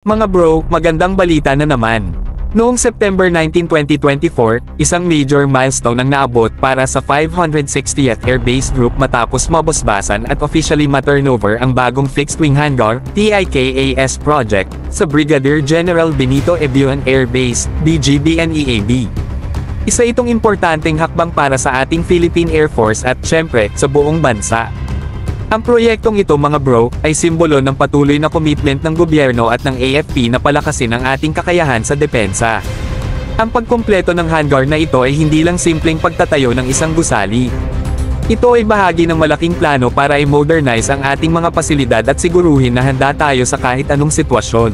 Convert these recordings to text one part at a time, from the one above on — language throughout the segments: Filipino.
Mga bro, magandang balita na naman. Noong September 19, 2024, isang major milestone ang naabot para sa 560th Air Base Group matapos mabusbasan at officially ma-turnover ang bagong fixed-wing hangar, TIKAS project, sa Brigadier General Benito Ebuen Air Base, BGBNEAB. Isa itong importanteng hakbang para sa ating Philippine Air Force at, syempre, sa buong bansa. Ang proyektong ito mga bro, ay simbolo ng patuloy na commitment ng gobyerno at ng AFP na palakasin ang ating kakayahan sa depensa. Ang pagkumpleto ng hangar na ito ay hindi lang simpleng pagtatayo ng isang gusali. Ito ay bahagi ng malaking plano para i-modernize ang ating mga pasilidad at siguruhin na handa tayo sa kahit anong sitwasyon.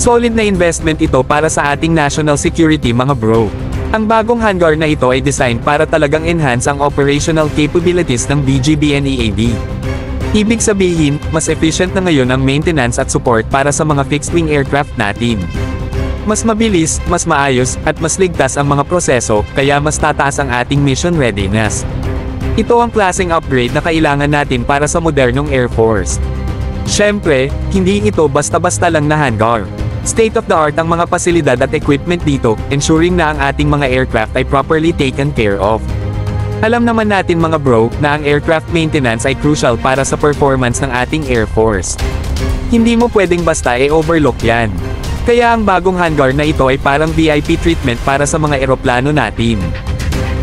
Solid na investment ito para sa ating national security mga bro. Ang bagong hangar na ito ay designed para talagang enhance ang operational capabilities ng BGBNEAB. Ibig sabihin, mas efficient na ngayon ang maintenance at support para sa mga fixed-wing aircraft natin. Mas mabilis, mas maayos, at mas ligtas ang mga proseso, kaya mas tataas ang ating mission readiness. Ito ang klaseng upgrade na kailangan natin para sa modernong Air Force. Siyempre, hindi ito basta-basta lang na hangar. State-of-the-art ang mga pasilidad at equipment dito, ensuring na ang ating mga aircraft ay properly taken care of. Alam naman natin mga bro, na ang aircraft maintenance ay crucial para sa performance ng ating Air Force. Hindi mo pwedeng basta overlook yan. Kaya ang bagong hangar na ito ay parang VIP treatment para sa mga eroplano natin.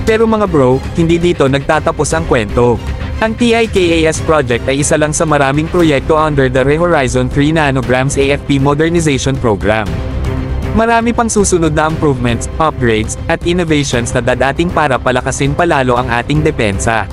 Pero mga bro, hindi dito nagtatapos ang kwento. Ang TIKAS project ay isa lang sa maraming proyekto under the Horizon 3 Nanograms AFP Modernization Program. Marami pang susunod na improvements, upgrades, at innovations na dadating para palakasin palalo ang ating depensa.